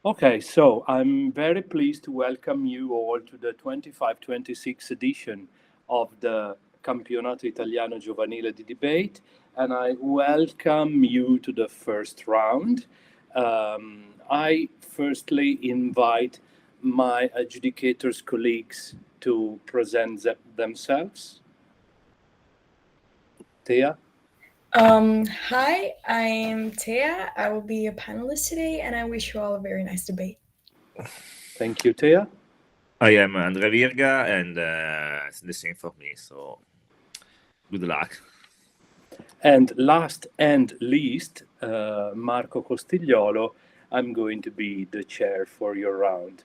Okay, so I'm very pleased to welcome you all to the 25-26 edition of the Campionato Italiano Giovanile di Debate, and I welcome you to the first round. I firstly invite my adjudicators colleagues to present themselves. Thea? Hi, I'm Thea. I will be a panelist today, and I wish you all a very nice debate. Thank you, Thea. I am Andrea Virga, and it's the same for me, so good luck. And last and least, Marco Costigliolo, I'm going to be the chair for your round.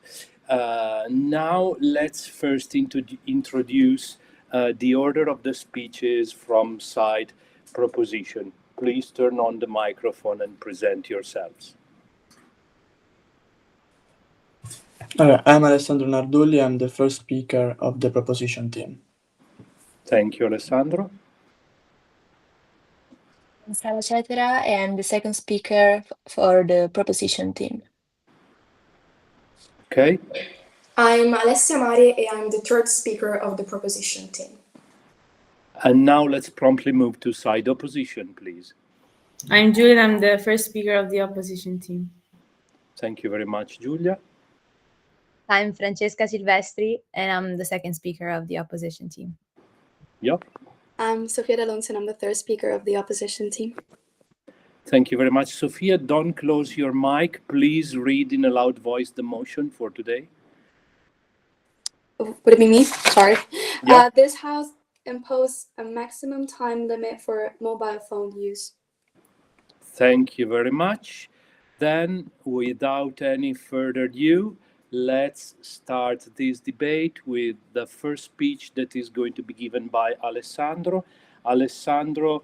Now let's first introduce the order of the speeches from side proposition. Please turn on the microphone and present yourselves. I'm Alessandro Nardulli. I'm the first speaker of the proposition team. Thank you, Alessandro. I'm Sara Cetera, and the second speaker for the proposition team. Okay. I'm Alessia Mari, and I'm the third speaker of the proposition team. And now let's promptly move to side opposition, please. I'm Julia, I'm the first speaker of the opposition team. Thank you very much, Giulia. I'm Francesca Silvestri, and I'm the second speaker of the opposition team. Yep. I'm Sofia D'Alonso, and I'm the third speaker of the opposition team. Thank you very much. Sophia, don't close your mic. Please read in a loud voice the motion for today. Would it be me? Sorry. Yeah. This House imposed a maximum time limit for mobile phone use. Thank you very much. Then, without any further ado, let's start this debate with the first speech that is going to be given by Alessandro. Alessandro,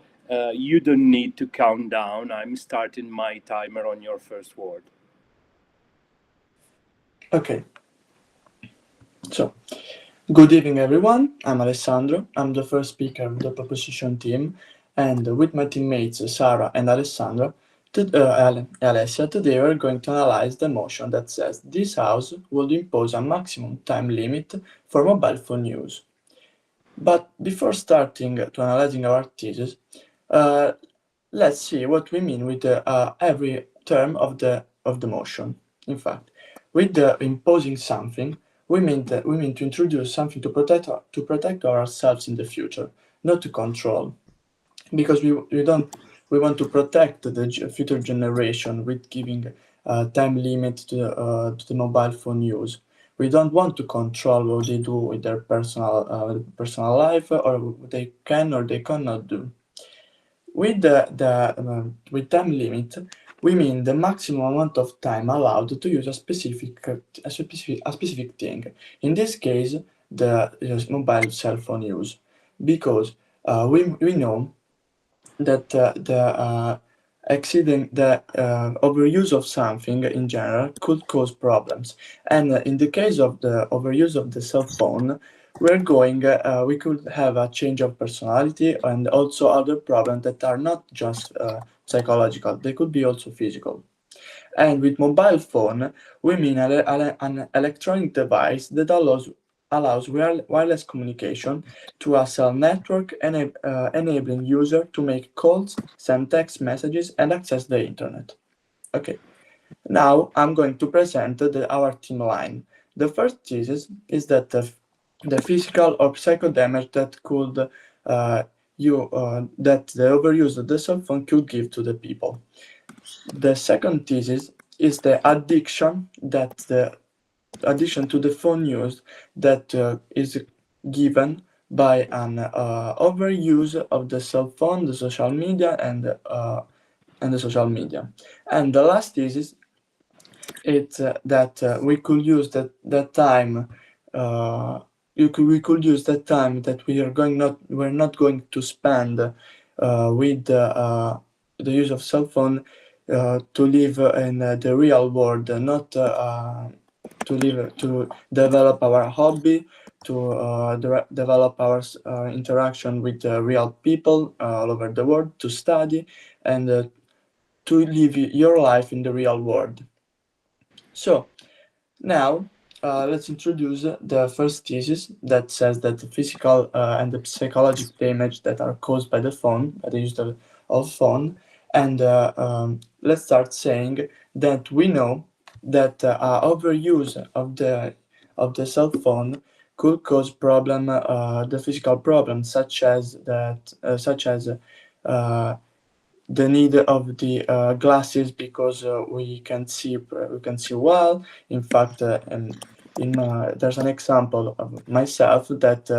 you don't need to count down. I'm starting my timer on your first word. Okay. So, good evening, everyone. I'm Alessandro. I'm the first speaker of the proposition team, and with my teammates Sara and Alessia, today we're going to analyze the motion that says this House will impose a maximum time limit for mobile phone use. But before starting to analyzing our thesis, let's see what we mean with every term of the motion. In fact, with imposing something, we mean to introduce something to protect ourselves in the future, not to control, because we want to protect the future generation with giving a time limit to the mobile phone use. We don't want to control what they do with their personal life, or what they can or they cannot do. With with time limit, we mean the maximum amount of time allowed to use a specific thing. In this case, the mobile cell phone use, because we know that the overuse of something in general could cause problems, and in the case of the overuse of the cell phone, we could have a change of personality and also other problems that are not just psychological, they could be also physical. And with mobile phone, we mean an electronic device that allows wireless communication to a cell network, enabling user to make calls, send text messages, and access the internet. Okay, now I'm going to present our team line. The first thesis is that the physical or psycho damage that could that the overuse of the cell phone could give to the people. The second thesis is the addiction to the phone use that is given by an overuse of the cell phone, the social media, and the social media. And the last thesis is that we could use that time. We could use that time that we're not going to spend with the use of cell phone to live in the real world, not to develop our hobby, to develop our interaction with real people all over the world, to study, and to live your life in the real world. So now let's introduce the first thesis that says that the physical and the psychological damage that are caused by the phone, by the use of phone, and let's start saying that we know that overuse of the cell phone could cause problem, the physical problems such as the need of the glasses because we can see well. In fact, there's an example of myself that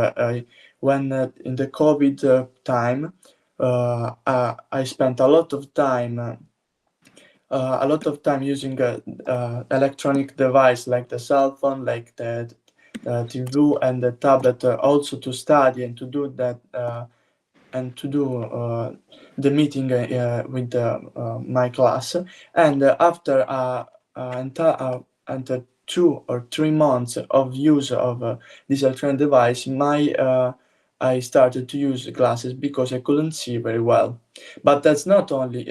when in the COVID time, I spent a lot of time using electronic device like the cell phone, like the TV and the tablet, also to study and to do that and to do the meeting with my class. And after until 2 or 3 months of use of this electronic device, I started to use glasses because I couldn't see very well. But that's not only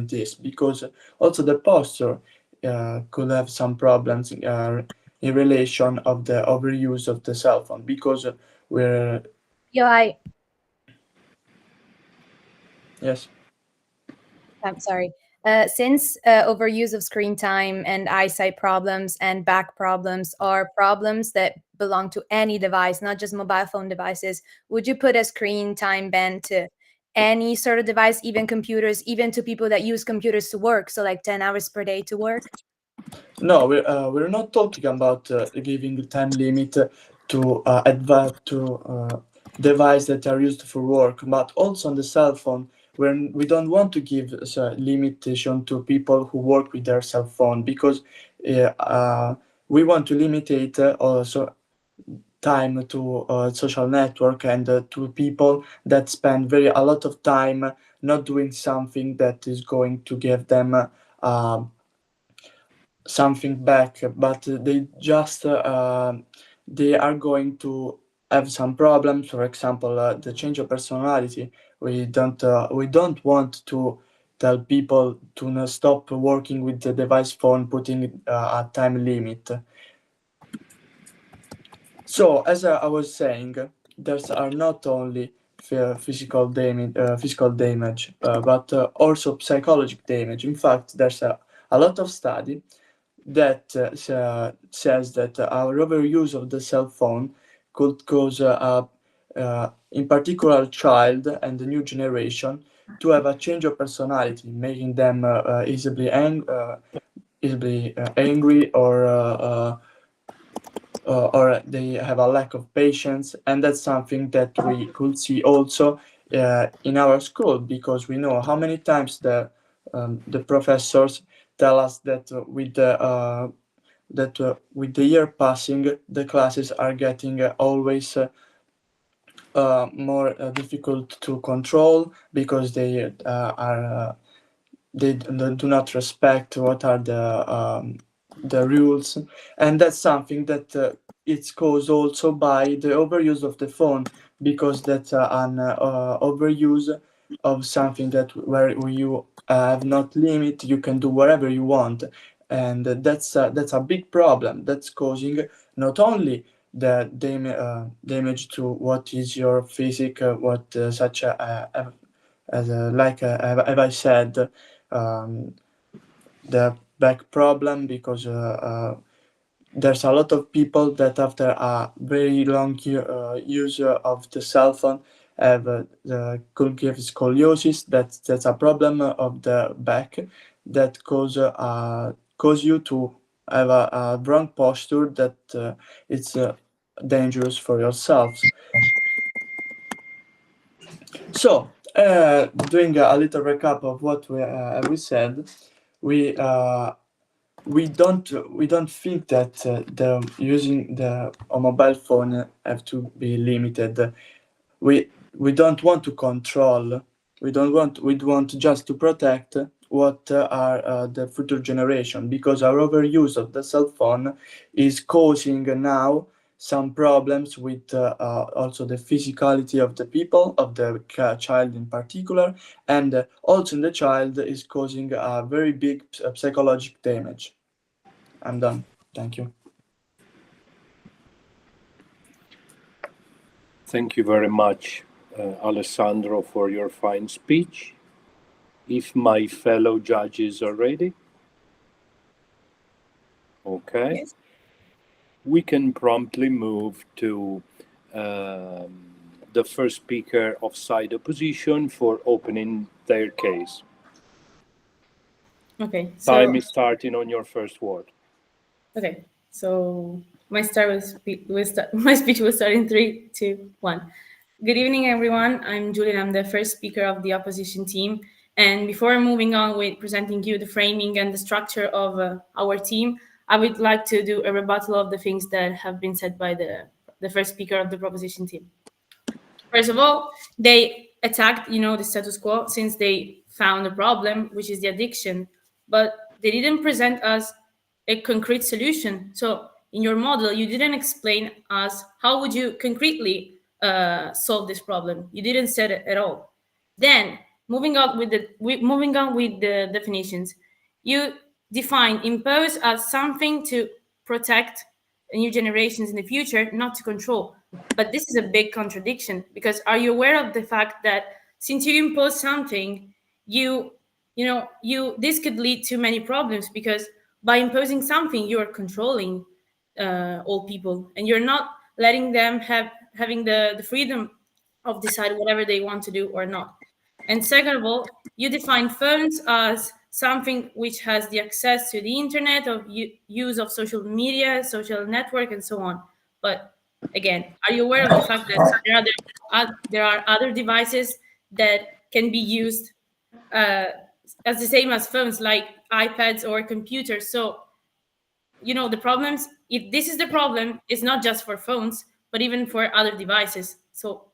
this, because also the posture could have some problems in relation of the overuse of the cell phone, because we're Yes. I'm sorry. Since overuse of screen time and eyesight problems and back problems are problems that belong to any device, not just mobile phone devices, would you put a screen time ban to any sort of device, even computers, even to people that use computers to work, so like 10 hours per day to work? No, we're not talking about giving time limit to device that are used for work, but also on the cell phone, when we don't want to give limitation to people who work with their cell phone, because we want to limit also time to social network and to people that spend a lot of time not doing something that is going to give them something back, but they just they are going to have some problems. For example, the change of personality. We don't want to tell people to not stop working with the device phone, putting a time limit. So as I was saying, there's are not only physical damage, but also psychological damage. In fact, there's a lot of study that says that our overuse of the cell phone could cause in particular child and the new generation to have a change of personality, making them easily angry, or they have a lack of patience. And that's something that we could see also in our school, because we know how many times the professors tell us that with the year passing, the classes are getting always more difficult to control, because they do not respect what are the rules. And that's something that it's caused also by the overuse of the phone, because that's an overuse of something that where you have not limit, you can do whatever you want. And that's a big problem that's causing not only the damage to what is your physique, what such as have I said, the back problem, because there's a lot of people that after a very long use of the cell phone could give scoliosis. That's a problem of the back that cause you to have a wrong posture that it's dangerous for yourselves. So doing a little recap of what we said, we don't think that the using the mobile phone have to be limited. We don't want to control. We want just to protect what are the future generation, because our overuse of the cell phone is causing now some problems with also the physicality of the people, of the child in particular, and also in the child is causing a very big psychological damage. I'm done. Thank you. Thank you very much, Alessandro, for your fine speech. If my fellow judges are ready. Okay. Yes. We can promptly move to the first speaker of side opposition for opening their case. Okay. Time is starting on your first word. Okay. So my speech will start in 3, 2, 1. Good evening, everyone. I'm Julian. I'm the first speaker of the opposition team. And before moving on with presenting you the framing and the structure of our team, I would like to do a rebuttal of the things that have been said by the first speaker of the proposition team. First of all, they attacked, the status quo since they found a problem, which is the addiction, but they didn't present us a concrete solution. So in your model, you didn't explain us how would you concretely solve this problem. You didn't say it at all. Then moving on with the definitions, you define impose as something to protect new generations in the future, not to control. But this is a big contradiction, because are you aware of the fact that since you impose something, this could lead to many problems, because by imposing something, you are controlling all people, and you're not letting them having the freedom of decide whatever they want to do or not. And second of all, you define phones as something which has the access to the internet, of use of social media, social network, and so on. But again, are you aware of the fact that there are other devices that can be used as the same as phones, like iPads or computers? So, the problems, if this is the problem, it's not just for phones, but even for other devices. So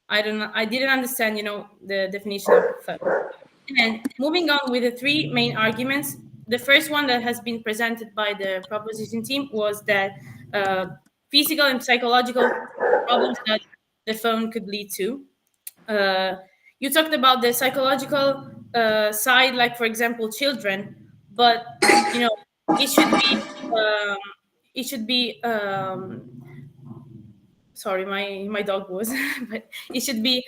I didn't understand, the definition of phone. And moving on with the three main arguments, the first one that has been presented by the proposition team was that physical and psychological problems that the phone could lead to. You talked about the psychological side, like, for example, children, but it should be sorry, my dog was but it should be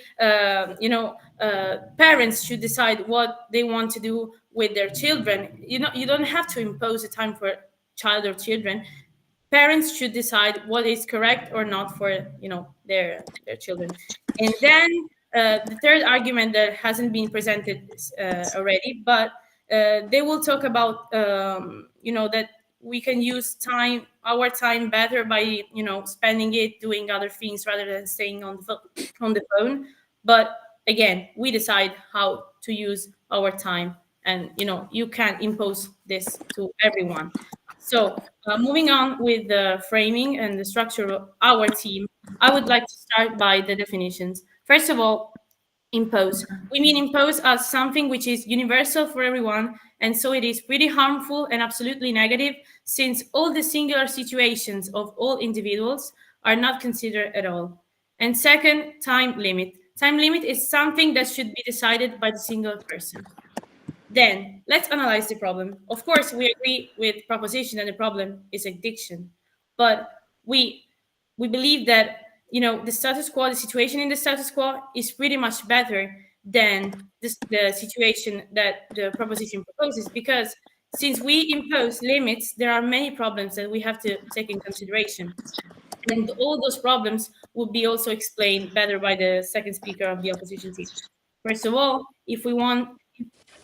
parents should decide what they want to do with their children. You don't have to impose a time for child or children. Parents should decide what is correct or not for their children. And then the third argument that hasn't been presented already, but they will talk about that we can use our time better by spending it doing other things rather than staying on the phone. But again, we decide how to use our time, and you can't impose this to everyone. So moving on with the framing and the structure of our team, I would like to start by the definitions. First of all, impose. We mean impose as something which is universal for everyone, and so it is pretty harmful and absolutely negative, since all the singular situations of all individuals are not considered at all. And second, time limit. Time limit is something that should be decided by the single person. Then let's analyze the problem. Of course, we agree with proposition that the problem is addiction, but we believe that the status quo, the situation in the status quo, is pretty much better than the situation that the proposition proposes, because since we impose limits, there are many problems that we have to take in consideration, and all those problems will be also explained better by the second speaker of the opposition team. First of all, if we want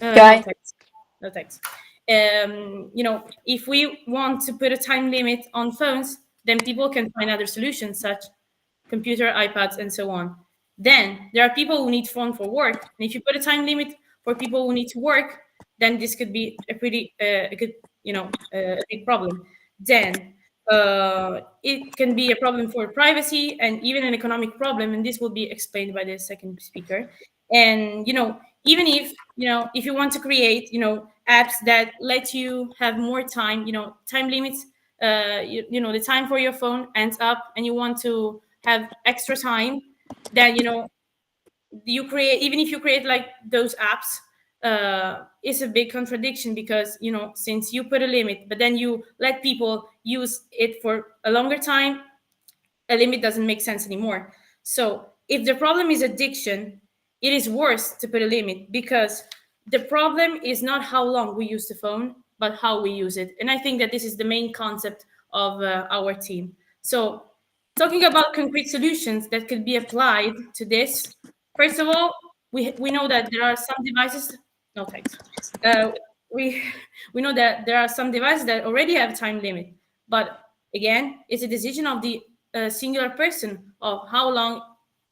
no text. If we want to put a time limit on phones, then people can find other solutions, such computer, iPads, and so on. Then there are people who need phone for work, and if you put a time limit for people who need to work, then this could be a pretty a big problem. Then it can be a problem for privacy and even an economic problem, and this will be explained by the second speaker. And even if you want to create apps that let you have more time, time limits you know, the time for your phone ends up and you want to have extra time, then, you know, you create, even if you create like those apps, it's a big contradiction, because, you know, since you put a limit but then you let people use it for a longer time, a limit doesn't make sense anymore. So if the problem is addiction, it is worse to put a limit, because the problem is not how long we use the phone, but how we use it. And I think that this is the main concept of our team. So talking about concrete solutions that could be applied to this, first of all, we know that there are some devices. No, thanks. We we know that there are some devices that already have time limit, but again, it's a decision of the singular person of how long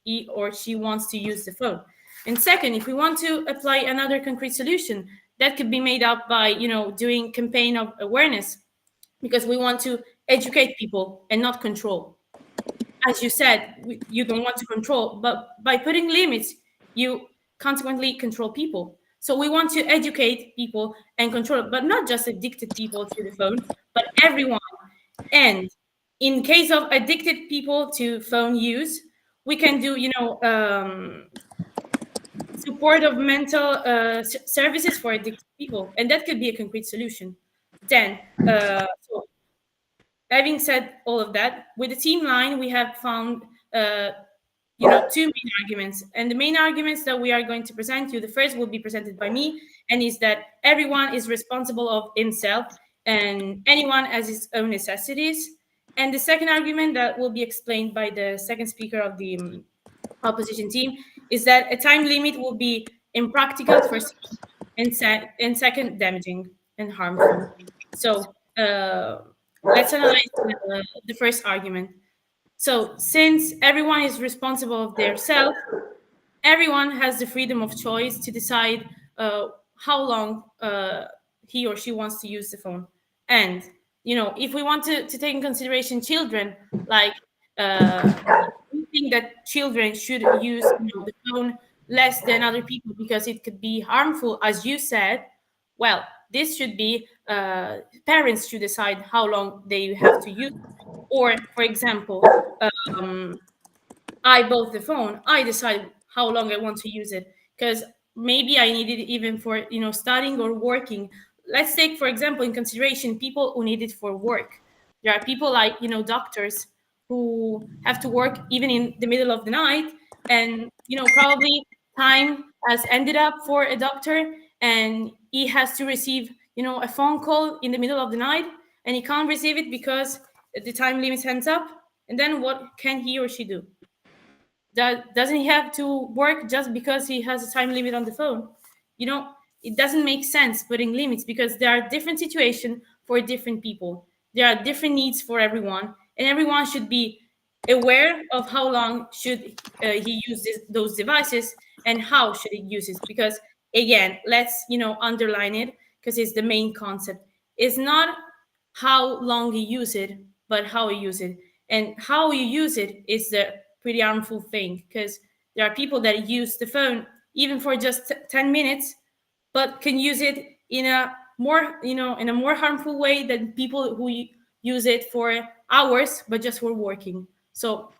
he or she wants to use the phone. And second, if we want to apply another concrete solution, that could be made up by, you know, doing campaign of awareness, because we want to educate people and not control. As you said, you don't want to control, but by putting limits, you consequently control people. So we want to educate people and control, but not just addicted people to the phone, but everyone. And in case of addicted people to phone use, we can do, you know, support of mental services for addicted people, and that could be a concrete solution. Then, so having said all of that, with the team line, we have found, you know, two main arguments. And the main arguments that we are going to present you, the first will be presented by me, and is that everyone is responsible of himself and anyone has his own necessities. And the second argument that will be explained by the second speaker of the opposition team is that a time limit will be impractical first, and second, damaging and harmful. So let's analyze the first argument. So since everyone is responsible of their self, everyone has the freedom of choice to decide how long he or she wants to use the phone. And, you know, if we want to take in consideration children, like we think that children should use, you know, the phone less than other people because it could be harmful, as you said, well, this should be parents should decide how long they have to use. Or, for example, I bought the phone, I decide how long I want to use it, because maybe I need it even for, you know, studying or working. Let's take, for example, in consideration people who need it for work. There are people like, you know, doctors who have to work even in the middle of the night, and, you know, probably time has ended up for a doctor and he has to receive, you know, a phone call in the middle of the night, and he can't receive it because the time limit ends up. And then what can he or she do? Doesn't he have to work just because he has a time limit on the phone? You know, it doesn't make sense putting limits, because there are different situations for different people. There are different needs for everyone, and everyone should be aware of how long should he use those devices and how should he use it. Because again, let's, you know, underline it, because it's the main concept. It's not how long you use it, but how you use it. And how you use it is the pretty harmful thing, because there are people that use the phone even for just 10 minutes, but can use it in a more, you know, in a more harmful way than people who use it for hours, but just for working. So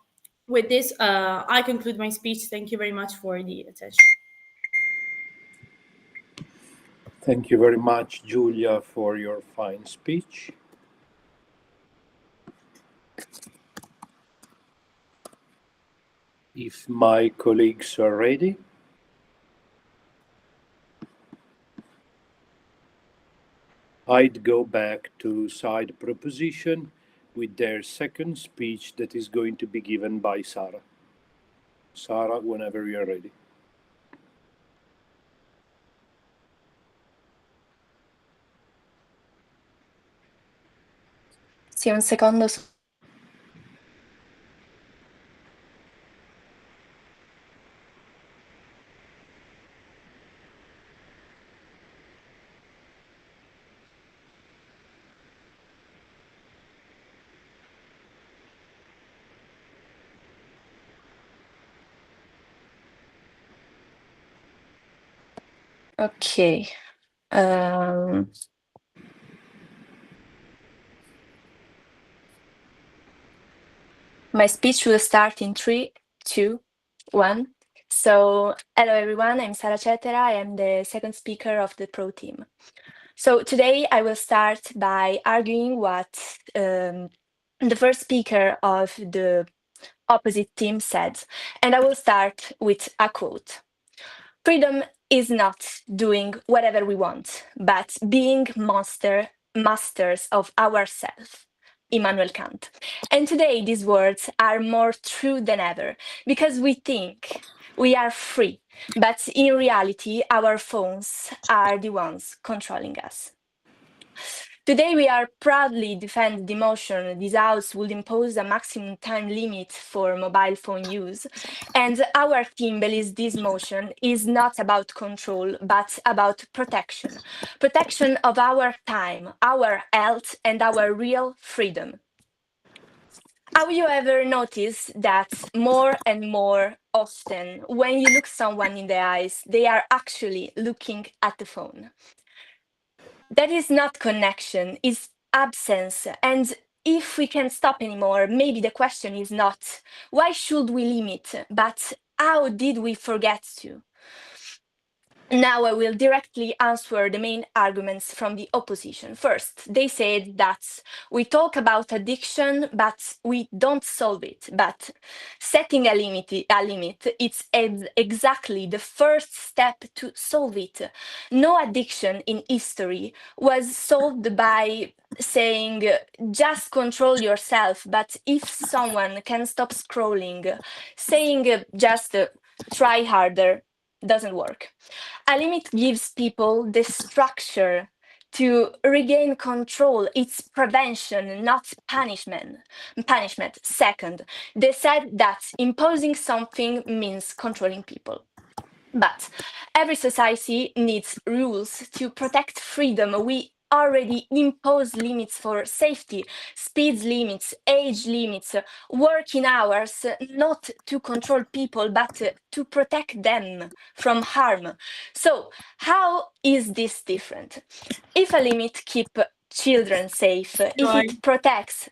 with this, I conclude my speech. Thank you very much for the attention. Thank you very much, Giulia, for your fine speech. If my colleagues are ready, I'd go back to side proposition with their second speech that is going to be given by Sara. Sara, whenever you're ready. Sì, un secondo. Ok. My speech will start in 3, 2, 1. So, hello everyone, I'm Sara Cetera. I am the second speaker of the Pro team. So today I will start by arguing what the first speaker of the opposite team said. And I will start with a quote. Freedom is not doing whatever we want, but being masters of ourselves. Immanuel Kant. And today these words are more true than ever because we think we are free, but in reality, our phones are the ones controlling us. Today, we are proudly defend the motion this House would impose a maximum time limit for mobile phone use. And our team believes this motion is not about control, but about protection. Protection of our time, our health, and our real freedom. Have you ever noticed that more and more often, when you look someone in the eyes, they are actually looking at the phone? That is not connection, it's absence. And if we can't stop anymore, maybe the question is not why should we limit, but how did we forget to? Now I will directly answer the main arguments from the opposition. First, they said that we talk about addiction, but we don't solve it. But setting a limit, it's exactly the first step to solve it. No addiction in history was solved by saying just control yourself. But if someone can stop scrolling, saying just try harder doesn't work. A limit gives people the structure to regain control. It's prevention, not punishment. Second, they said that imposing something means controlling people. But every society needs rules to protect freedom. We already impose limits for safety, speed limits, age limits, working hours, not to control people, but to protect them from harm. So how is this different? If a limit keeps children safe, if it protects,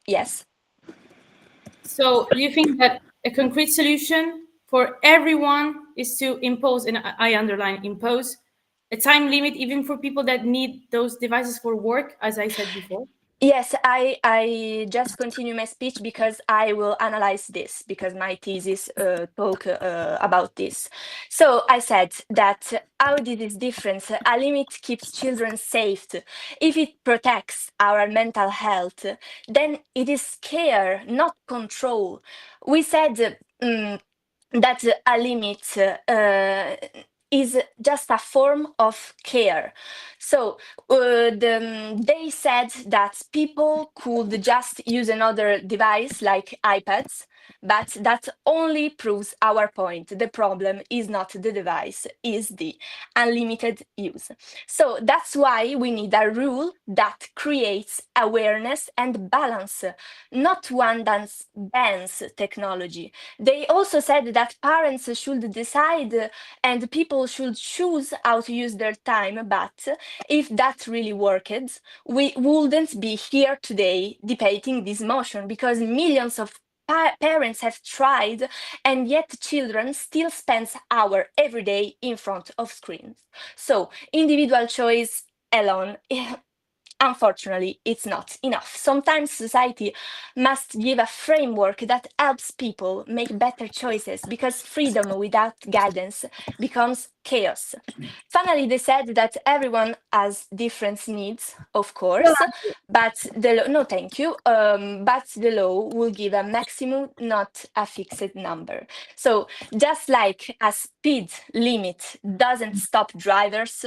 yes. So do you think that a concrete solution for everyone is to impose, and I underline impose, a time limit even for people that need those devices for work, as I said before? Yes, I just continue my speech because I will analyze this, because my thesis talk about this. So I said that how this is different. A limit keeps children safe. If it protects our mental health, then it is care, not control. We said that a limit is just a form of care. So they said that people could just use another device like iPads, but that only proves our point. The problem is not the device, is the unlimited use. So that's why we need a rule that creates awareness and balance, not one that bans technology. They also said that parents should decide and people should choose how to use their time, but if that really worked, we wouldn't be here today debating this motion, because millions of parents have tried, and yet children still spend hours every day in front of screens. So individual choice alone, unfortunately, it's not enough. Sometimes society must give a framework that helps people make better choices, because freedom without guidance becomes chaos. Finally, they said that everyone has different needs, of course, but no, thank you. But the law will give a maximum, not a fixed number. So just like a speed limit doesn't stop drivers,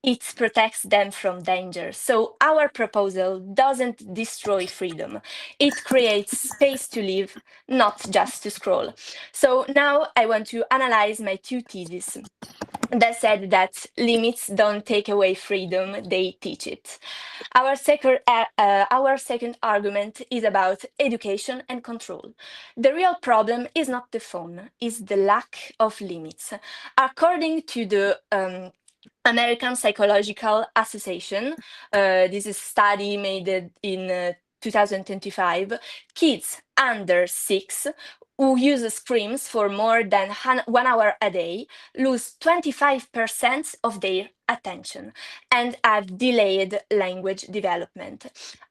it protects them from danger. So our proposal doesn't destroy freedom. It creates space to live, not just to scroll. So now I want to analyze my two theses that said that limits don't take away freedom, they teach it. Our second argument is about education and control. The real problem is not the phone, it's the lack of limits. According to the American Psychological Association, this is a study made in 2025, kids under 6 who use screens for more than 1 hour a day lose 25% of their attention and have delayed language development.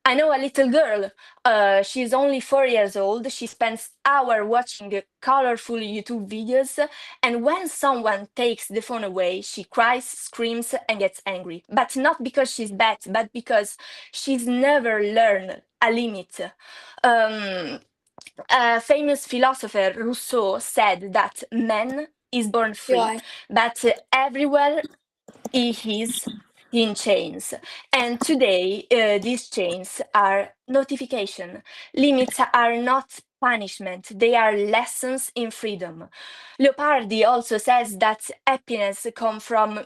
I know a little girl, she's only 4 years old. She spends hours watching colorful YouTube videos, and when someone takes the phone away, she cries, screams, and gets angry. But not because she's bad, but because she's never learned a limit. A famous philosopher, Rousseau, said that man is born free, Why? but everywhere he is in chains. And today, these chains are notification. Limits are not punishment, they are lessons in freedom. Leopardi also says that happiness comes from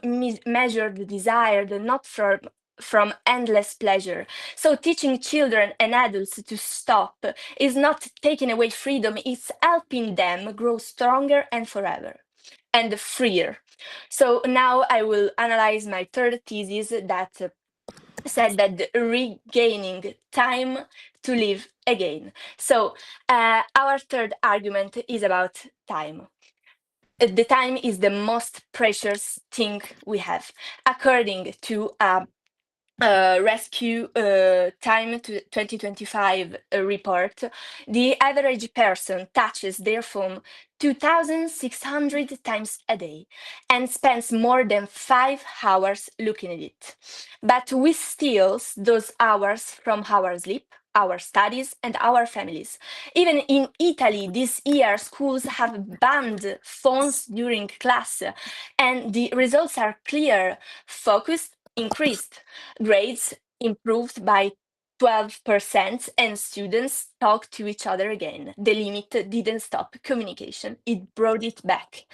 measured desire, not from endless pleasure. So teaching children and adults to stop is not taking away freedom, it's helping them grow stronger and forever and freer. So now I will analyze my third thesis that said that regaining time to live again. So our third argument is about time. The time is the most precious thing we have. According to Rescue Time to 2025 report, the average person touches their phone 2,600 times a day and spends more than 5 hours looking at it. But we steal those hours from our sleep, our studies, and our families. Even in Italy, this year, schools have banned phones during class, and the results are clear. Focus increased, grades improved by 12%, and students talk to each other again. The limit didn't stop communication, it brought it back.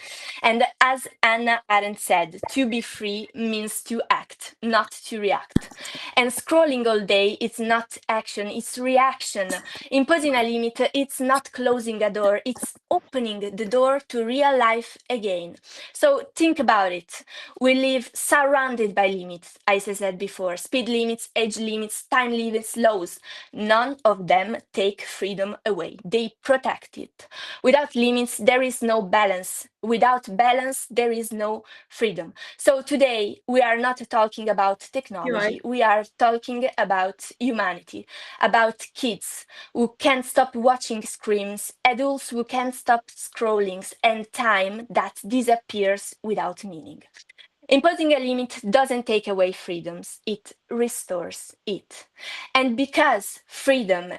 And as Anna Arendt said, to be free means to act, not to react. And scrolling all day, it's not action, it's reaction. Imposing a limit, it's not closing a door, it's opening the door to real life again. So think about it. We live surrounded by limits, as I said before, speed limits, age limits, time limits, laws. None of them take freedom away. They protect it. Without limits, there is no balance. Without balance, there is no freedom. So today, we are not talking about technology. We are talking about humanity, about kids who can't stop watching screens, adults who can't stop scrolling, and time that disappears without meaning. Imposing a limit doesn't take away freedoms, it restores it. And because freedom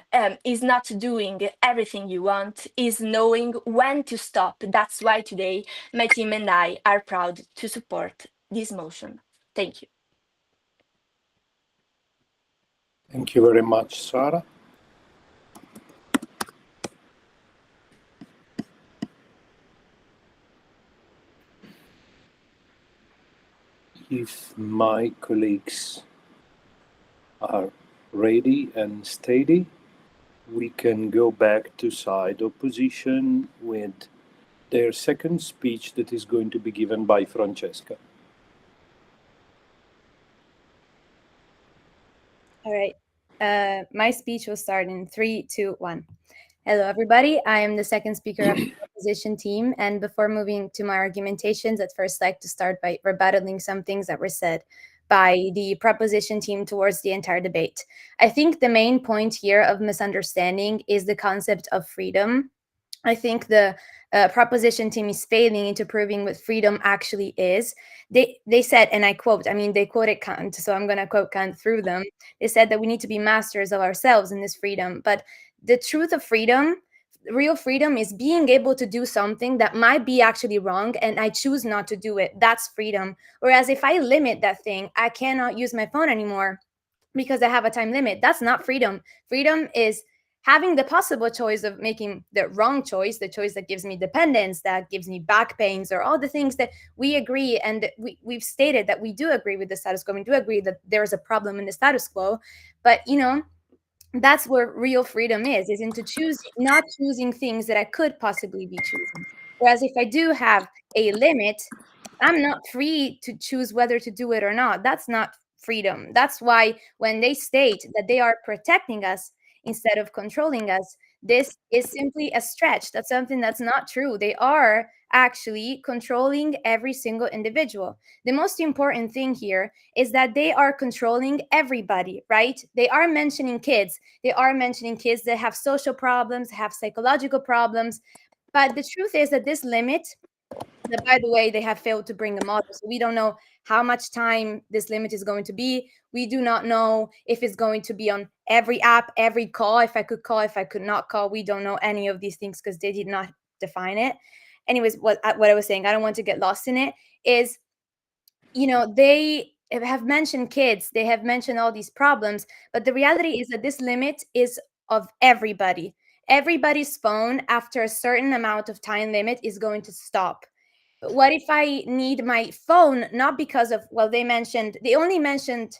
is not doing everything you want, is knowing when to stop. That's why today my team and I are proud to support this motion. Thank you. Thank you very much, Sara. If my colleagues are ready and steady, we can go back to side opposition with their second speech that is going to be given by Francesca. All right. My speech will start in 3, 2, 1. Hello, everybody. I am the second speaker of the opposition team. And before moving to my argumentations, I'd first like to start by rebuttaling some things that were said by the proposition team towards the entire debate. I think the main point here of misunderstanding is the concept of freedom. I think the proposition team is failing into proving what freedom actually is. They said, and I quote, I mean, they quoted Kant, so I'm going to quote Kant through them. They said that we need to be masters of ourselves in this freedom. But the truth of freedom, real freedom, is being able to do something that might be actually wrong and I choose not to do it. That's freedom. Whereas if I limit that thing, I cannot use my phone anymore because I have a time limit. That's not freedom. Freedom is having the possible choice of making the wrong choice, the choice that gives me dependence, that gives me back pains, or all the things that we agree, and we've stated that we do agree with the status quo. We do agree that there's a problem in the status quo, but that's where real freedom is into not choosing things that I could possibly be choosing. Whereas if I do have a limit, I'm not free to choose whether to do it or not. That's not freedom. That's why when they state that they are protecting us, instead of controlling us. This is simply a stretch. That's something that's not true. They are actually controlling every single individual. The most important thing here is that they are controlling everybody, right? They are mentioning kids. They are mentioning kids that have social problems, have psychological problems. But the truth is that this limit, that, by the way, they have failed to bring a model. So we don't know how much time this limit is going to be. We do not know if it's going to be on every app, every call, if I could call, if I could not call. We don't know any of these things because they did not define it. Anyways, what I was saying, I don't want to get lost in it, is, they have mentioned kids, they have mentioned all these problems, but the reality is that this limit is of everybody. Everybody's phone after a certain amount of time limit is going to stop. But what if I need my phone, not because of, well, they only mentioned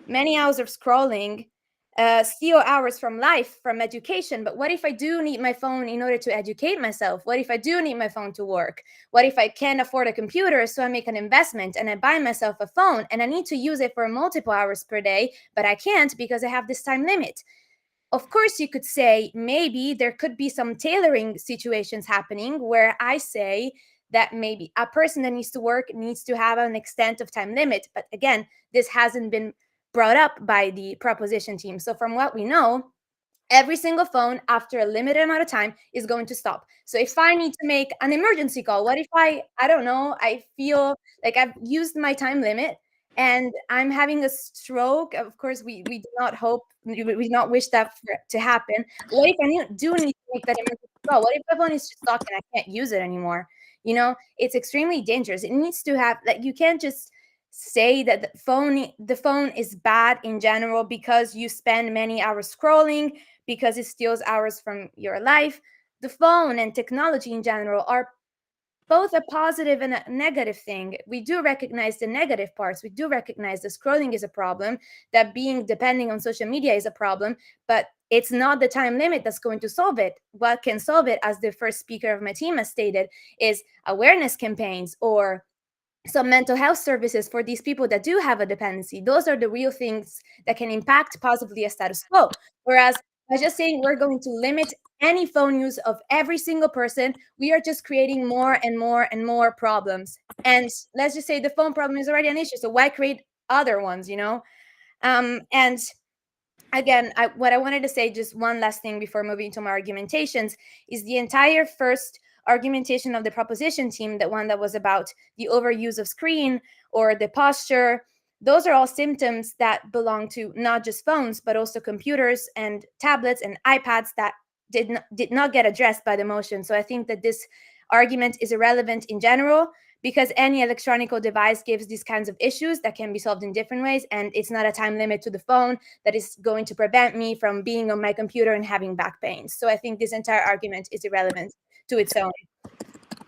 many hours of scrolling, steal hours from life, from education. But what if I do need my phone in order to educate myself? What if I do need my phone to work? What if I can't afford a computer, so I make an investment and I buy myself a phone and I need to use it for multiple hours per day, but I can't because I have this time limit? Of course, you could say maybe there could be some tailoring situations happening where I say that maybe a person that needs to work needs to have an extent of time limit. But again, this hasn't been brought up by the proposition team. So from what we know, every single phone after a limited amount of time is going to stop. So if I need to make an emergency call, what if I don't know, I feel like I've used my time limit and I'm having a stroke? Of course, we do not hope, we do not wish that to happen. What if I do need to make that emergency call? What if my phone is just stuck and I can't use it anymore? It's extremely dangerous. It needs to have, like, you can't just say that the phone is bad in general because you spend many hours scrolling, because it steals hours from your life. The phone and technology in general are both a positive and a negative thing. We do recognize the negative parts. We do recognize that scrolling is a problem, that being depending on social media is a problem, but it's not the time limit that's going to solve it. What can solve it, as the first speaker of my team has stated, is awareness campaigns or some mental health services for these people that do have a dependency. Those are the real things that can impact positively a status quo. Whereas by just saying we're going to limit any phone use of every single person, we are just creating more and more and more problems. And let's just say the phone problem is already an issue, so why create other ones, And again, what I wanted to say, just one last thing before moving to my argumentations, is the entire first argumentation of the proposition team, the one that was about the overuse of screen or the posture. Those are all symptoms that belong to not just phones, but also computers and tablets and iPads that did not get addressed by the motion. So I think that this argument is irrelevant in general, because any electronic device gives these kinds of issues that can be solved in different ways, and it's not a time limit to the phone that is going to prevent me from being on my computer and having back pain. So I think this entire argument is irrelevant to its own.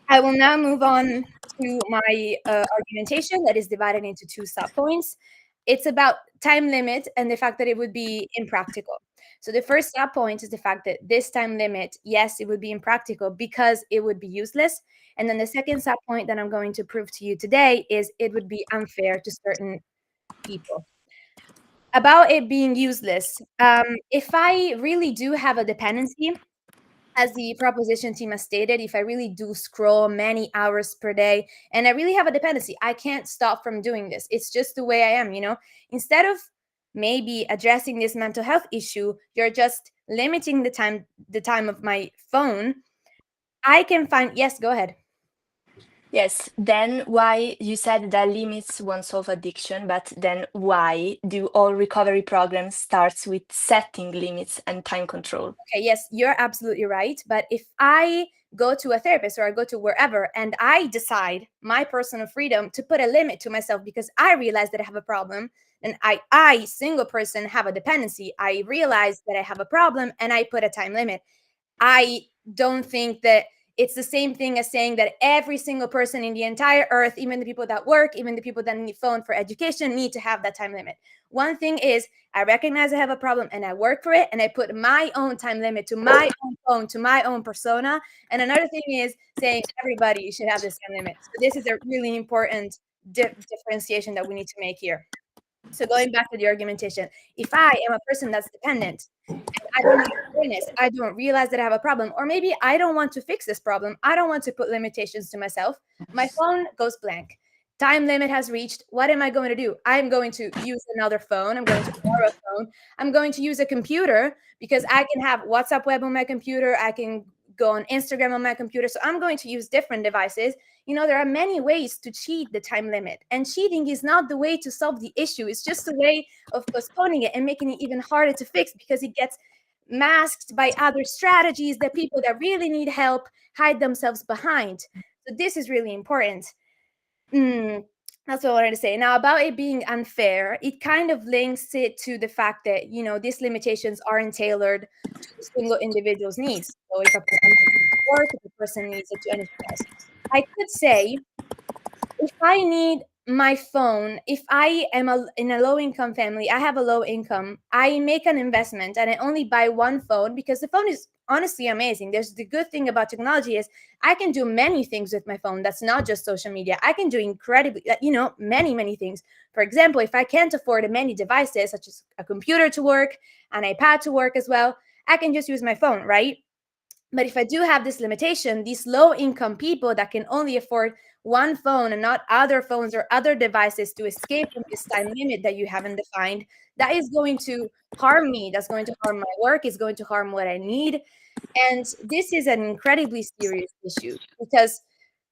I will now move on to my argumentation that is divided into two subpoints. It's about time limit and the fact that it would be impractical. So the first subpoint is the fact that this time limit, yes, it would be impractical because it would be useless. And then the second subpoint that I'm going to prove to you today is it would be unfair to certain people. About it being useless, if I really do have a dependency, as the proposition team has stated, if I really do scroll many hours per day and I really have a dependency, I can't stop from doing this. It's just the way I am, Instead of maybe addressing this mental health issue, you're just limiting the time of my phone. I can find, yes, go ahead. Yes, then why you said that limits won't solve addiction, but then why do all recovery programs starts with setting limits and time control? Okay, yes, you're absolutely right. But if I go to a therapist or I go to wherever and I decide my personal freedom to put a limit to myself because I realize that I have a problem, and I single person have a dependency, I realize that I have a problem and I put a time limit. I don't think that it's the same thing as saying that every single person in the entire earth, even the people that work, even the people that need phone for education, need to have that time limit. One thing is, I recognize I have a problem and I work for it and I put my own time limit to my own phone, to my own persona. And another thing is saying everybody should have this time limit. So this is a really important differentiation that we need to make here. So going back to the argumentation, if I am a person that's dependent and I don't have awareness, I don't realize that I have a problem, or maybe I don't want to fix this problem, I don't want to put limitations to myself, my phone goes blank. Time limit has reached. What am I going to do? I'm going to use another phone. I'm going to borrow a phone. I'm going to use a computer because I can have WhatsApp web on my computer. I can go on Instagram on my computer. So I'm going to use different devices. You know, there are many ways to cheat the time limit, and cheating is not the way to solve the issue. It's just a way of postponing it and making it even harder to fix because it gets masked by other strategies that people that really need help hide themselves behind. So this is really important. That's what I wanted to say. Now, about it being unfair, it kind of links it to the fact that, you know, these limitations aren't tailored to the single individual's needs. So if a person needs it to work, if a person needs it to anything else. I could say, if I need my phone, if I am in a low-income family, I have a low income, I make an investment and I only buy one phone because the phone is honestly amazing. There's the good thing about technology is I can do many things with my phone. That's not just social media. I can do incredibly, many things. For example, if I can't afford many devices, such as a computer to work, an iPad to work as well, I can just use my phone, right? But if I do have this limitation, these low-income people that can only afford one phone and not other phones or other devices to escape from this time limit that you haven't defined, that is going to harm me. That's going to harm my work. It's going to harm what I need. And this is an incredibly serious issue because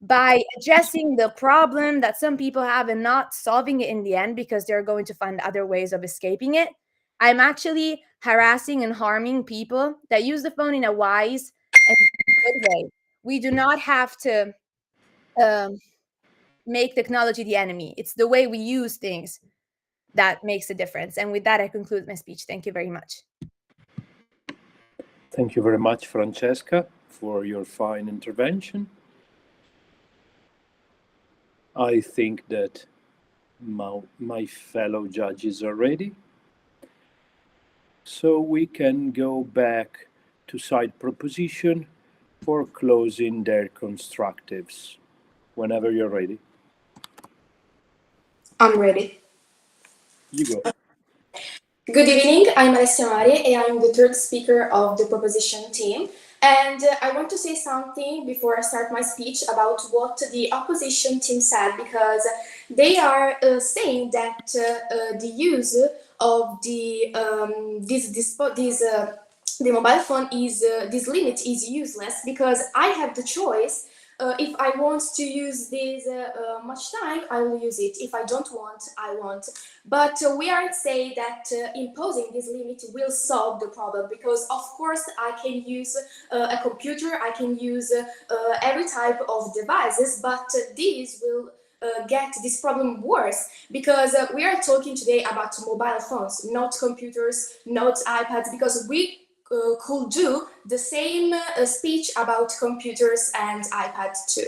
by addressing the problem that some people have and not solving it in the end because they're going to find other ways of escaping it, I'm actually harassing and harming people that use the phone in a wise and good way. We do not have to make technology the enemy. It's the way we use things that makes a difference. And with that, I conclude my speech. Thank you very much. Thank you very much, Francesca, for your fine intervention. I think that my fellow judges are ready. So we can go back to side proposition for closing their constructives. Whenever you're ready. I'm ready. You go. Good evening, I'm Alessia Mari and I'm the third speaker of the proposition team. And I want to say something before I start my speech about what the opposition team said, because they are saying that the use of the mobile phone is this limit is useless because I have the choice. If I want to use this much time, I will use it. If I don't want, I won't. But we aren't saying that imposing this limit will solve the problem, because of course I can use a computer, I can use every type of devices, but these will get this problem worse, because we are talking today about mobile phones, not computers, not iPads, because we could do the same speech about computers and iPads too.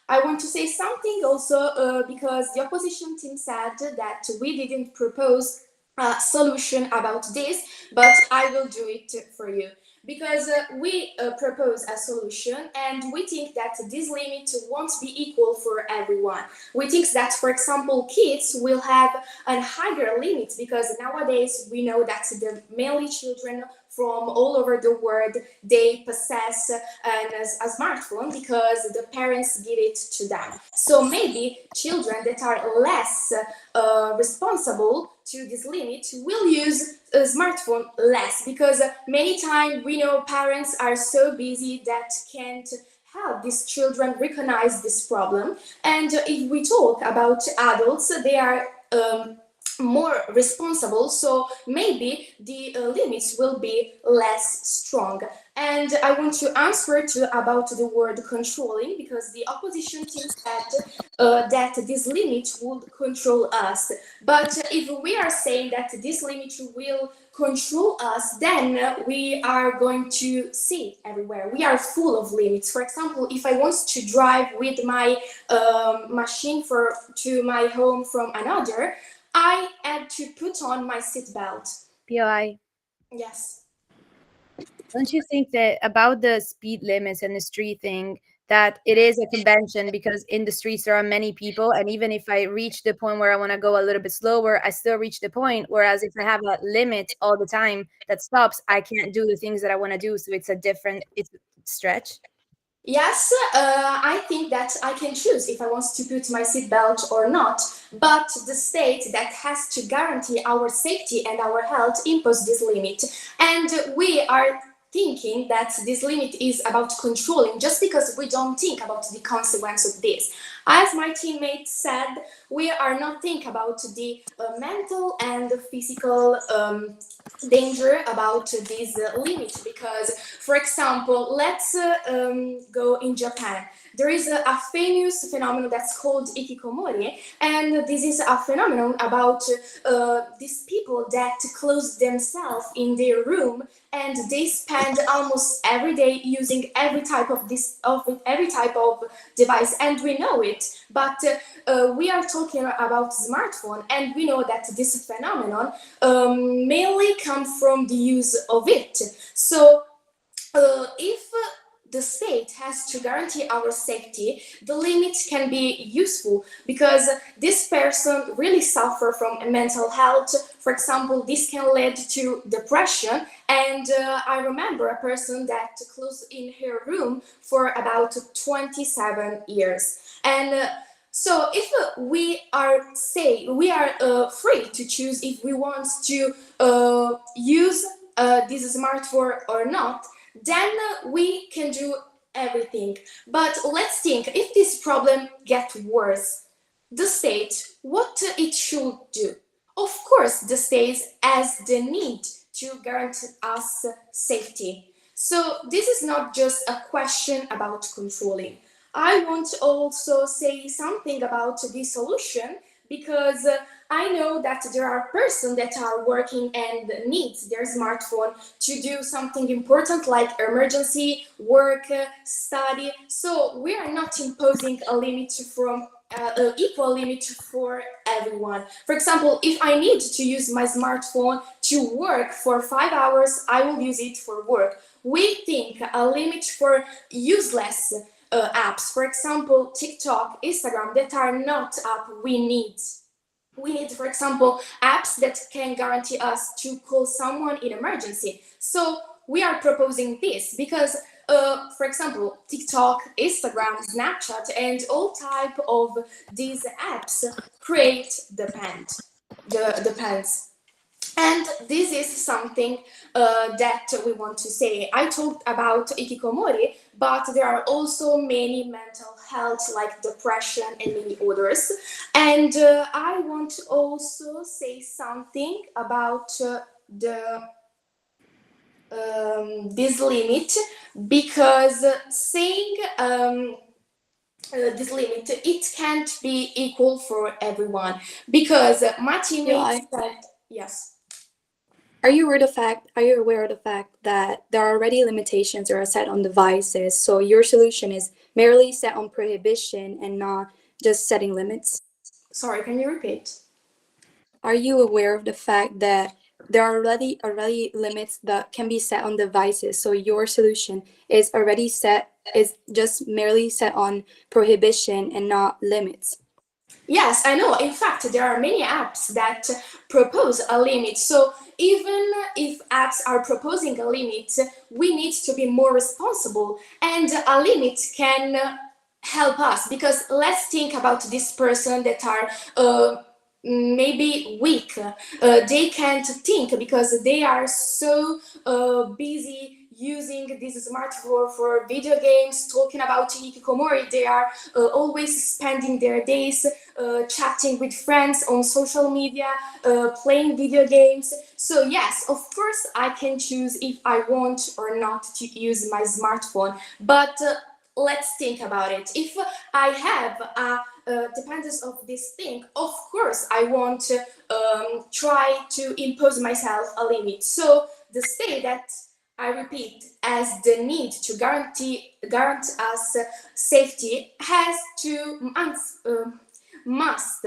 I want to say something also because the opposition team said that we didn't propose a solution about this, but I will do it for you. Because we propose a solution and we think that this limit won't be equal for everyone. We think that, for example, kids will have a higher limit, because nowadays we know that the mainly children from all over the world, they possess a smartphone because the parents give it to them. So maybe children that are less responsible to this limit will use a smartphone less, because many times we know parents are so busy that can't help these children recognize this problem. And if we talk about adults, they are more responsible, so maybe the limits will be less strong. And I want to answer about the word controlling, because the opposition team said that this limit would control us. But if we are saying that this limit will control us, then we are going to see everywhere. We are full of limits. For example, if I want to drive with my machine to my home from another, I had to put on my seatbelt. POI. Yes. Don't you think that about the speed limits and the street thing, that it is a convention because in the streets there are many people, and even if I reach the point where I want to go a little bit slower, I still reach the point. Whereas if I have a limit all the time that stops, I can't do the things that I want to do. So it's a stretch. Yes, I think that I can choose if I want to put my seatbelt or not, but the state that has to guarantee our safety and our health impose this limit. And we are thinking that this limit is about controlling just because we don't think about the consequence of this. As my teammate said, we are not thinking about the mental and physical danger about this limit, because, for example, let's go in Japan. There is a famous phenomenon that's called ikikomori, and this is a phenomenon about these people that close themselves in their room and they spend almost every day using every type of device, and we know it. But we are talking about smartphone, and we know that this phenomenon mainly comes from the use of it. So if the state has to guarantee our safety, the limit can be useful because this person really suffer from mental health. For example, this can lead to depression. And I remember a person that closed in her room for about 27 years. And so if we are free to choose if we want to use this smartphone or not, then we can do everything. But let's think, if this problem gets worse, the state, what it should do? Of course, the state has the need to guarantee us safety. So this is not just a question about controlling. I want to also say something about the solution, because I know that there are persons that are working and needs their smartphone to do something important like emergency, work, study. So we are not imposing a limit from an equal limit for everyone. For example, if I need to use my smartphone to work for 5 hours, I will use it for work. We think a limit for useless apps, for example, TikTok, Instagram, that are not app we need. We need, for example, apps that can guarantee us to call someone in emergency. So we are proposing this because, for example, TikTok, Instagram, Snapchat, and all type of these apps create depends. And this is something that we want to say. I talked about ikikomori, but there are also many mental health like depression and many others. And I want to also say something about this limit, because saying this limit, it can't be equal for everyone, because my teammates said, yes. Are you aware of the fact that there are already limitations that are set on devices? So your solution is merely set on prohibition and not just setting limits? Sorry, can you repeat? Are you aware of the fact that there are already limits that can be set on devices? So your solution is just merely set on prohibition and not limits. Yes, I know. In fact, there are many apps that propose a limit. So even if apps are proposing a limit, we need to be more responsible. And a limit can help us, because let's think about this person that are maybe weak. They can't think because they are so busy using this smartphone for video games, talking about hikikomori. They are always spending their days chatting with friends on social media, playing video games. So yes, of course, I can choose if I want or not to use my smartphone. But let's think about it. If I have a dependence of this thing, of course, I want to try to impose myself a limit. So the state that, I repeat, as the need to guarantee us safety must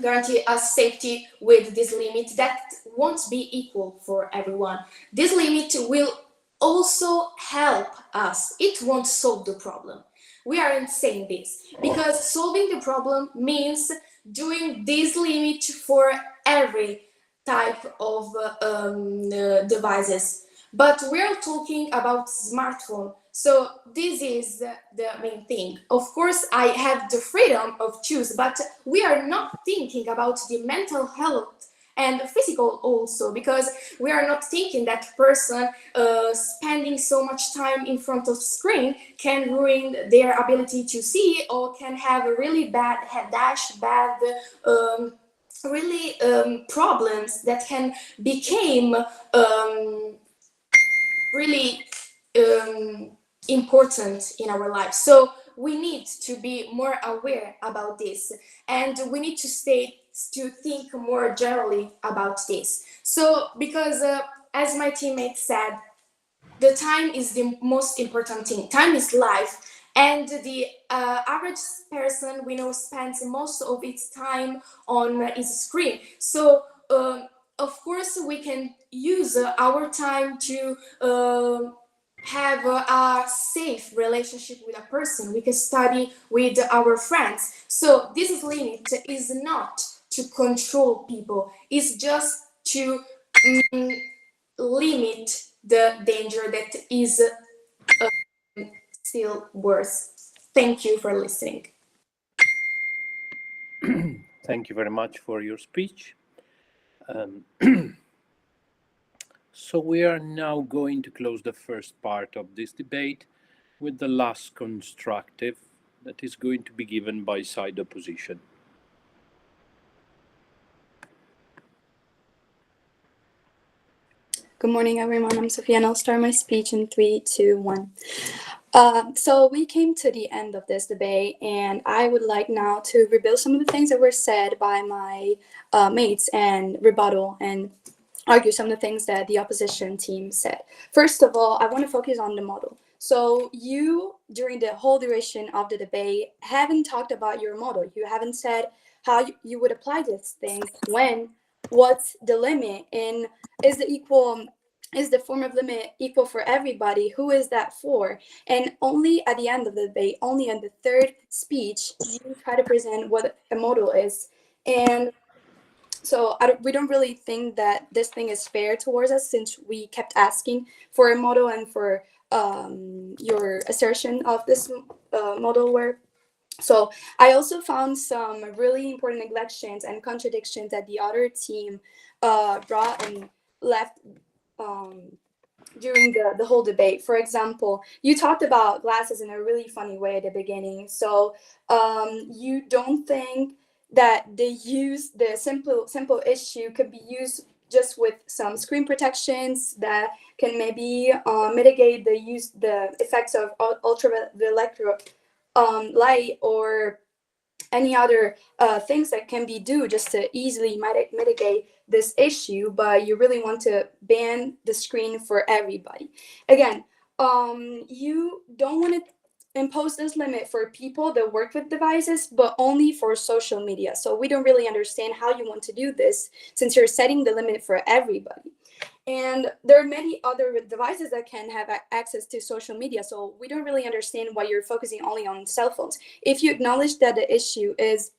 guarantee us safety with this limit that won't be equal for everyone. This limit will also help us. It won't solve the problem. we aren't saying this, because solving the problem means doing this limit for every type of devices. But we're talking about smartphone, so this is the main thing. Of course, I have the freedom of choose, but we are not thinking about the mental health and physical also, because we are not thinking that person spending so much time in front of screen can ruin their ability to see, or can have a really bad headache, bad problems that can become really important in our life. So we need to be more aware about this, and we need to think more generally about this. So because as my teammate said, the time is the most important thing. Time is life, and the average person we know spends most of its time on his screen. So of course we can use our time to have a safe relationship with a person. We can study with our friends. So this limit is not to control people, it's just to limit the danger that is still worse. Thank you for listening. Thank you very much for your speech. So we are now going to close the first part of this debate with the last constructive that is going to be given by side opposition. Good morning, everyone. I'm Sophia, and I'll start my speech in 3, 2, 1. So we came to the end of this debate, and I would like now to rebuild some of the things that were said by my mates and rebuttal and argue some of the things that the opposition team said. First of all, I want to focus on the model. So you, during the whole duration of the debate, haven't talked about your model. You haven't said how you would apply this thing, when, what's the limit, and is the form of limit equal for everybody? Who is that for? And only at the end of the debate, only in the third speech, you try to present what a model is. And so we don't really think that this thing is fair towards us, since we kept asking for a model and for your assertion of this model work. So I also found some really important neglections and contradictions that the other team brought and left during the whole debate. For example, you talked about glasses in a really funny way at the beginning. So you don't think that the simple issue could be used just with some screen protections that can maybe mitigate the effects of ultraviolet light, or any other things that can be do just to easily mitigate this issue, but you really want to ban the screen for everybody. Again, you don't want to impose this limit for people that work with devices, but only for social media. So we don't really understand how you want to do this, since you're setting the limit for everybody. And there are many other devices that can have access to social media. So we don't really understand why you're focusing only on cell phones. If you acknowledge that the issue is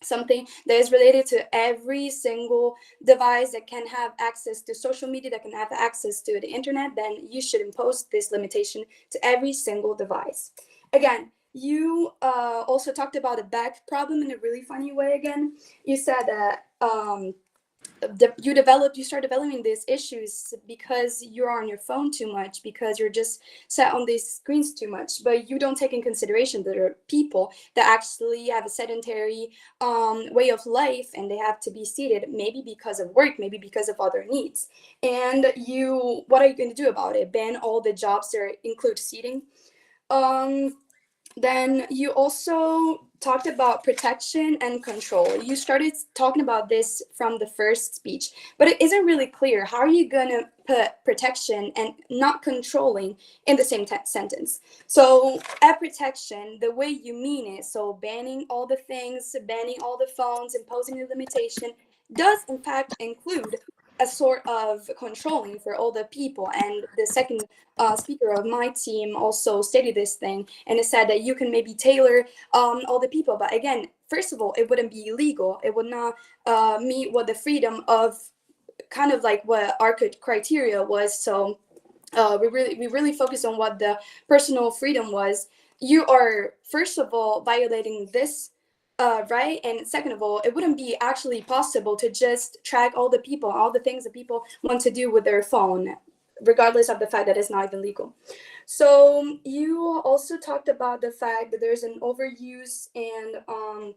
something that is related to every single device that can have access to social media, that can have access to the internet, then you should impose this limitation to every single device. Again, you also talked about a back problem in a really funny way again. You said that you start developing these issues because you're on your phone too much, because you're just sat on these screens too much, but you don't take in consideration that there are people that actually have a sedentary way of life, and they have to be seated, maybe because of work, maybe because of other needs. And what are you going to do about it? Ban all the jobs that include seating? Then you also talked about protection and control. You started talking about this from the first speech, but it isn't really clear. How are you going to put protection and not controlling in the same sentence? So at protection, the way you mean it, so banning all the things, banning all the phones, imposing a limitation, does in fact include a sort of controlling for all the people. And the second speaker of my team also stated this thing, and it said that you can maybe tailor all the people, but again, first of all, it wouldn't be illegal. It would not meet what the freedom of kind of like what our criteria was. So we really focused on what the personal freedom was. You are first of all violating this right, and second of all, it wouldn't be actually possible to just track all the people, all the things that people want to do with their phone, regardless of the fact that it's not even legal. So you also talked about the fact that there's an overuse, and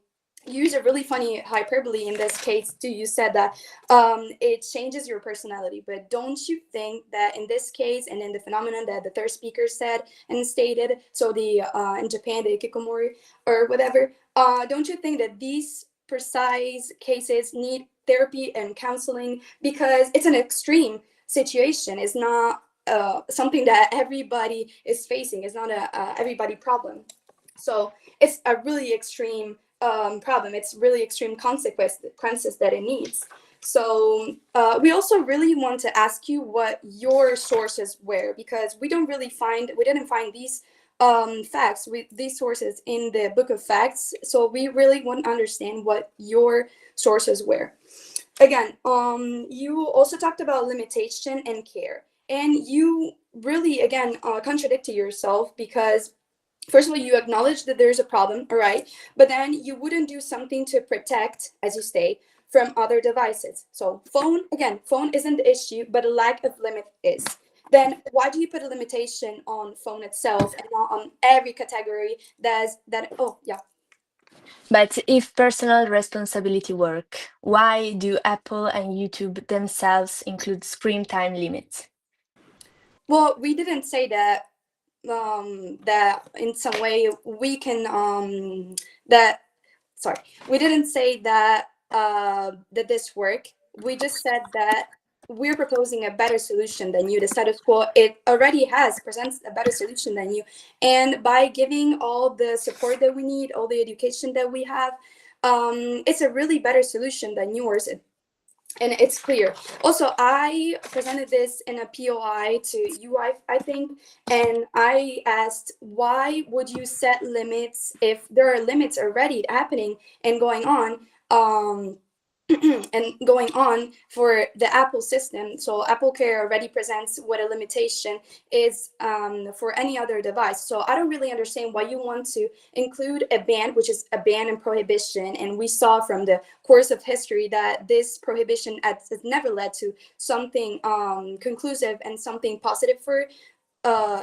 you use a really funny hyperbole in this case too. You said that it changes your personality, but don't you think that in this case and in the phenomenon that the third speaker said and stated, so the in Japan the hikikomori or whatever, don't you think that these precise cases need therapy and counseling, because it's an extreme situation? It's not something that everybody is facing. It's not a everybody problem. So it's a really extreme problem. It's really extreme consequences that it needs. So we also really want to ask you what your sources were, because we didn't find these facts, these sources in the book of facts. So we really want to understand what your sources were. Again, you also talked about limitation and care, and you really again contradicted yourself, because first of all, you acknowledge that there's a problem, all right, but then you wouldn't do something to protect, as you say, from other devices. So phone isn't the issue, but a lack of limit is. Then why do you put a limitation on phone itself and not on every category oh yeah. But if personal responsibility work, why do Apple and YouTube themselves include screen time limits? Well, we didn't say that that in some way we can we didn't say that that this work. We just said that we're proposing a better solution than you. The status quo, it already presents a better solution than you, and by giving all the support that we need, all the education that we have, it's a really better solution than yours. And it's clear. Also, I presented this in a POI to you, I think, and I asked, why would you set limits if there are limits already happening and going on, and going on for the Apple system? So Apple Care already presents what a limitation is for any other device. So I don't really understand why you want to include a ban, which is a ban and prohibition. And we saw from the course of history that this prohibition has never led to something conclusive and something positive for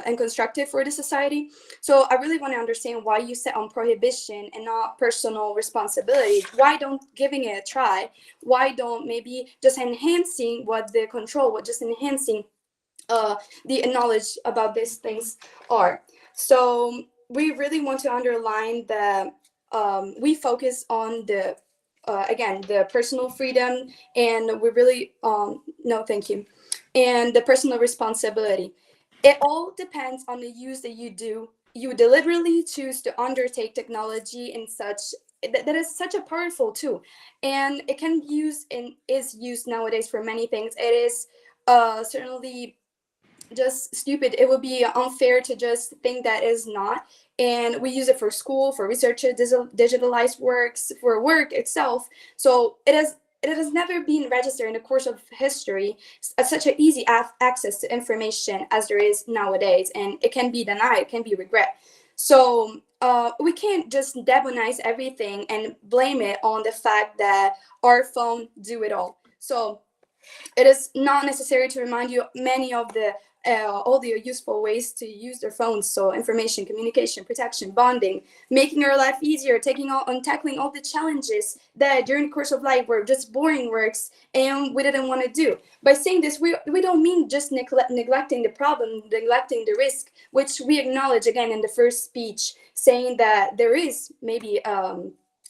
and constructive for the society. So I really want to understand why you set on prohibition and not personal responsibility. Why don't giving it a try? Why don't maybe just enhancing enhancing the knowledge about these things are? So we really want to underline that we focus on the again, the personal freedom, and we really no, thank you, and the personal responsibility. It all depends on the use that you do. You deliberately choose to undertake technology in such that is such a powerful tool, and it can use and is used nowadays for many things. It is certainly just stupid. It would be unfair to just think that is not. And we use it for school, for research, digitalized works, for work itself. So it has never been registered in the course of history as such an easy access to information as there is nowadays, and it can be denied, it can be regret. So we can't just demonize everything and blame it on the fact that our phone do it all. So it is not necessary to remind you many of the all the useful ways to use their phones. So information, communication, protection, bonding, making our life easier, tackling all the challenges that during the course of life were just boring works and we didn't want to do. By saying this, we don't mean just neglecting the problem, neglecting the risk, which we acknowledge again in the first speech, saying that there is maybe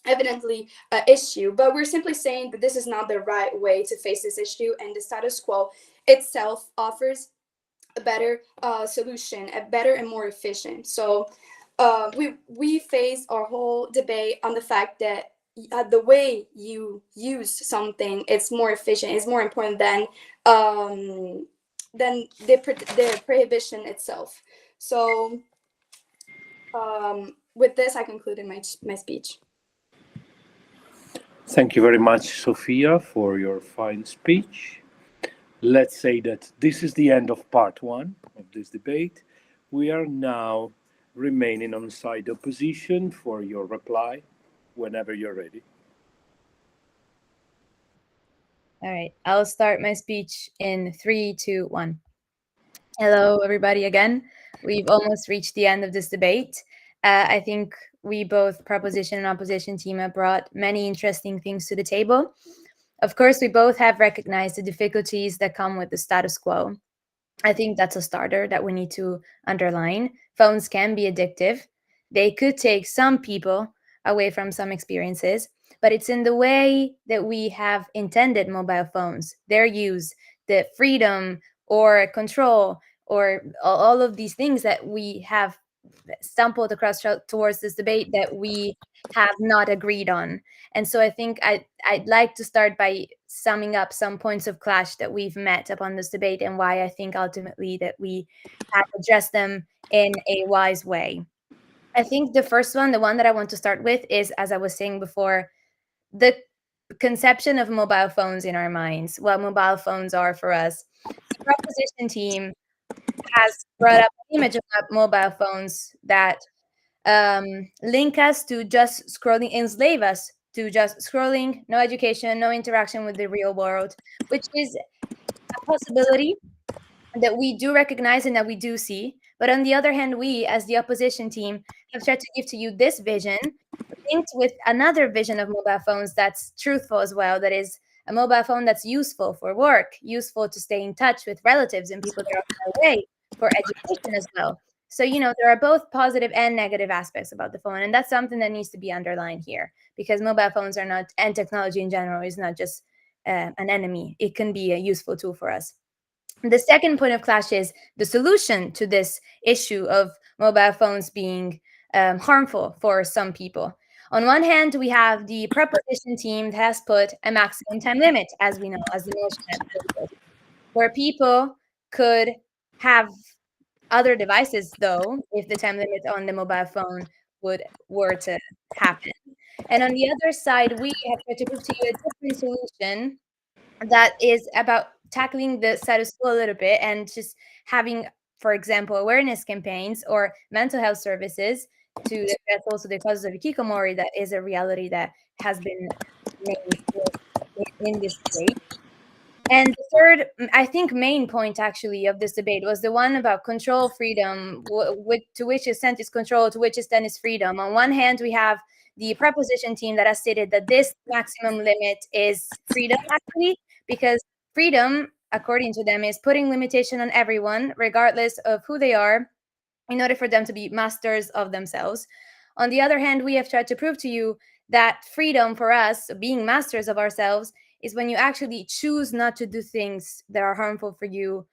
evidently an issue, but we're simply saying that this is not the right way to face this issue, and the status quo itself offers a better solution, a better and more efficient. So we face our whole debate on the fact that the way you use something, it's more efficient, it's more important than the prohibition itself. So with this, I concluded my speech. Thank you very much, Sophia, for your fine speech. Let's say that this is the end of part one of this debate. We are now remaining on side opposition for your reply whenever you're ready. All right, I'll start my speech in 3, 2, 1. Hello, everybody, again. We've almost reached the end of this debate. I think we both, proposition and opposition team, have brought many interesting things to the table. Of course, we both have recognized the difficulties that come with the status quo. I think that's a starter that we need to underline. Phones can be addictive. They could take some people away from some experiences, but it's in the way that we have intended mobile phones, their use, the freedom or control, or all of these things that we have stumbled across towards this debate that we have not agreed on. And so I think I'd like to start by summing up some points of clash that we've met upon this debate and why I think ultimately that we have addressed them in a wise way. I think the first one, the one that I want to start with, is, as I was saying before, the conception of mobile phones in our minds, what mobile phones are for us. The proposition team has brought up an image of mobile phones that link us to just scrolling, enslave us to just scrolling, no education, no interaction with the real world, which is a possibility that we do recognize and that we do see. But on the other hand, we, as the opposition team, have tried to give to you this vision linked with another vision of mobile phones that's truthful as well, that is a mobile phone that's useful for work, useful to stay in touch with relatives and people that are far away, for education as well. So, there are both positive and negative aspects about the phone. And that's something that needs to be underlined here, because mobile phones are not, and technology in general is not just an enemy. It can be a useful tool for us. The second point of clash is the solution to this issue of mobile phones being harmful for some people. On one hand, we have the proposition team that has put a maximum time limit, as we know, as the motion has put, where people could have other devices, though, if the time limit on the mobile phone were to happen. And on the other side, we have tried to prove to you a different solution that is about tackling the status quo a little bit and just having, for example, awareness campaigns or mental health services to address also the causes of hikikomori. That is a reality that has been named in this debate. And the third, I think, main point actually of this debate was the one about control, freedom, to which extent is control, to which extent is freedom. On one hand, we have the proposition team that has stated that this maximum limit is freedom, actually, because freedom, according to them, is putting limitation on everyone, regardless of who they are, in order for them to be masters of themselves. On the other hand, we have tried to prove to you that freedom for us, being masters of ourselves, is when you actually choose not to do things that are harmful for you.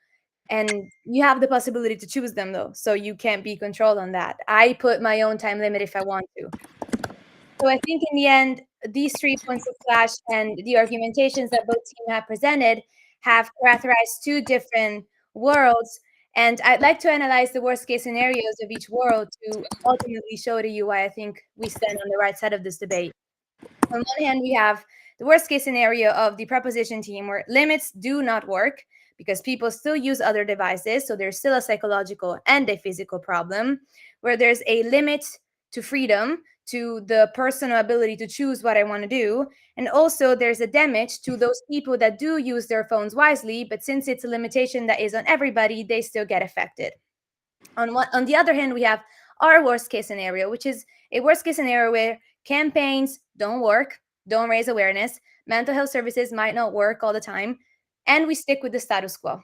And you have the possibility to choose them, though, so you can't be controlled on that. I put my own time limit if I want to. So I think in the end, these 3 points of clash and the argumentations that both teams have presented have characterized 2 different worlds. And I'd like to analyze the worst case scenarios of each world to ultimately show to you why I think we stand on the right side of this debate. On one hand, we have the worst case scenario of the proposition team, where limits do not work because people still use other devices. So there's still a psychological and a physical problem, where there's a limit to freedom, to the personal ability to choose what I want to do. And also there's a damage to those people that do use their phones wisely, but since it's a limitation that is on everybody, they still get affected. On the other hand, we have our worst case scenario, which is a worst case scenario where campaigns don't work, don't raise awareness, mental health services might not work all the time, and we stick with the status quo,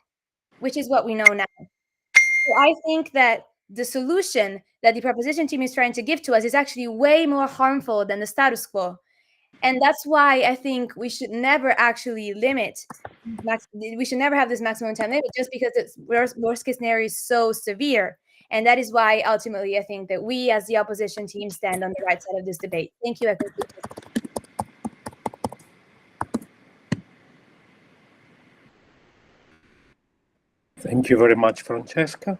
which is what we know now. So I think that the solution that the proposition team is trying to give to us is actually way more harmful than the status quo. And that's why I think we should never actually limit, we should never have this maximum time limit, just because it's worst case scenario is so severe. And that is why ultimately I think that we as the opposition team stand on the right side of this debate. Thank you. Thank you very much, Francesca.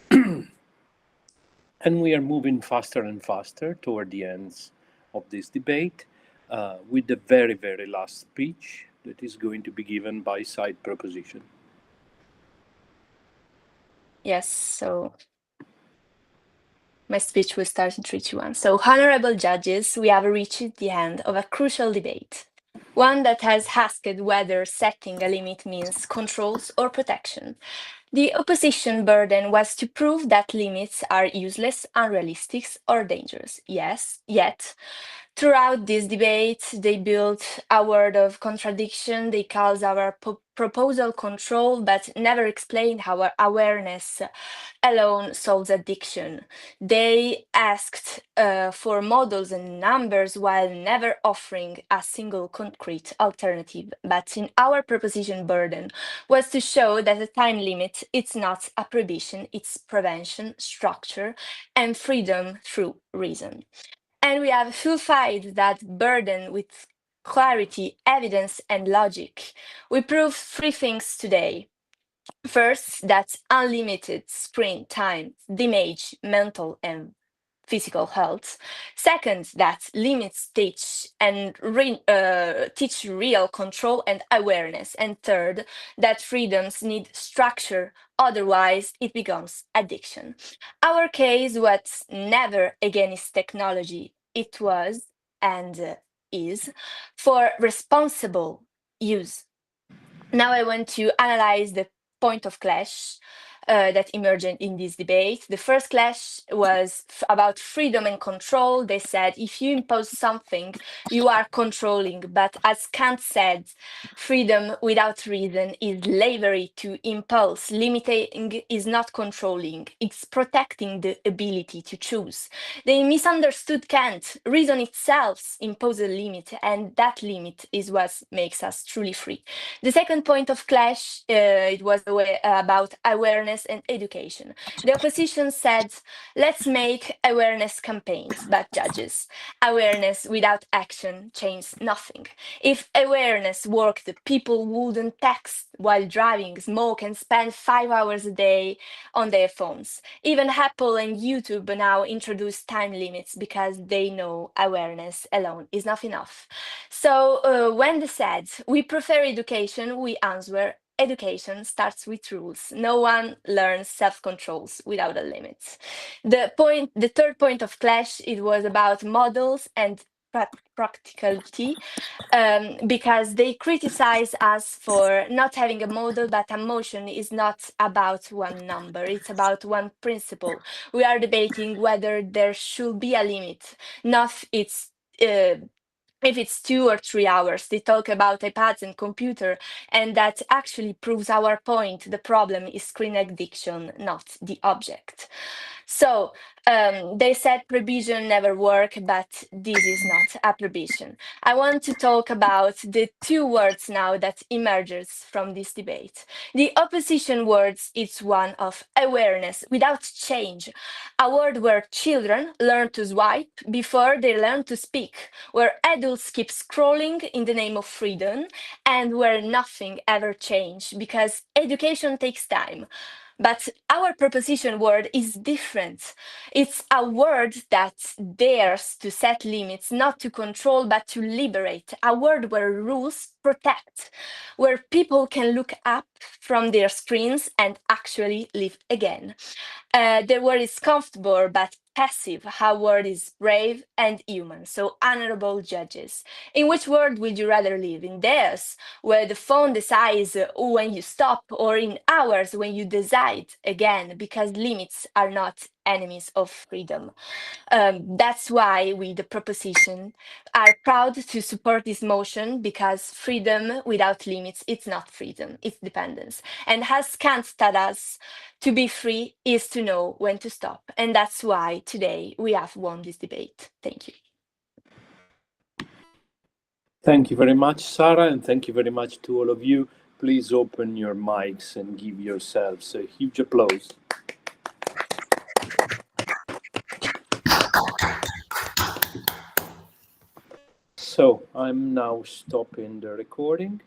And we are moving faster and faster toward the ends of this debate with the very, very last speech that is going to be given by side proposition. Yes, so my speech will start in 3, 2, 1. So, honorable judges, we have reached the end of a crucial debate. One that has asked whether setting a limit means controls or protection. The opposition burden was to prove that limits are useless, unrealistic, or dangerous. Yes, yet throughout this debate, they built a word of contradiction. They called our proposal control, but never explained how our awareness alone solves addiction. They asked for models and numbers while never offering a single concrete alternative. But in our proposition burden was to show that a time limit, it's not a prohibition, it's prevention, structure, and freedom through reason. And we have fulfilled that burden with clarity, evidence, and logic. We proved 3 things today. First, that unlimited screen time damage mental and physical health. Second, that limits teach real control and awareness. And third, that freedoms need structure, otherwise it becomes addiction. Our case was never against technology. It was and is for responsible use. Now I want to analyze the point of clash that emerged in this debate. The first clash was about freedom and control. They said if you impose something, you are controlling. But as Kant said, freedom without reason is slavery to impulse. Limiting is not controlling, it's protecting the ability to choose. They misunderstood Kant. Reason itself imposes a limit, and that limit is what makes us truly free. The second point of clash, it was about awareness and education. The opposition said, let's make awareness campaigns, but judges. Awareness without action changes nothing. If awareness worked, people wouldn't text while driving, smoke, and spend 5 hours a day on their phones. Even Apple and YouTube now introduce time limits because they know awareness alone is not enough. So when they said, we prefer education, we answer, education starts with rules. No one learns self-controls without a limit. The third point of clash, it was about models and practicality, because they criticize us for not having a model, but a motion is not about one number, it's about one principle. We are debating whether there should be a limit, not if it's 2 or 3 hours. They talk about iPads and computer, and that actually proves our point. The problem is screen addiction, not the object. So they said prohibition never work, but this is not a prohibition. I want to talk about the 2 words now that emerges from this debate. The opposition words is one of awareness without change, a word where children learn to swipe before they learn to speak, where adults keep scrolling in the name of freedom, and where nothing ever changes because education takes time. But our proposition word is different. It's a word that dares to set limits, not to control, but to liberate. A word where rules protect, where people can look up from their screens and actually live again. The word is comfortable but passive. Our word is brave and human. So, honorable judges, in which world would you rather live? In theirs, where the phone decides when you stop, or in ours, when you decide again? Because limits are not enemies of freedom. That's why we, the proposition, are proud to support this motion, because freedom without limits, it's not freedom, it's dependence. And as Kant taught us, to be free is to know when to stop. And that's why today we have won this debate. Thank you. Thank you very much, Sarah, and thank you very much to all of you. Please open your mics and give yourselves a huge applause. So I'm now stopping the recording.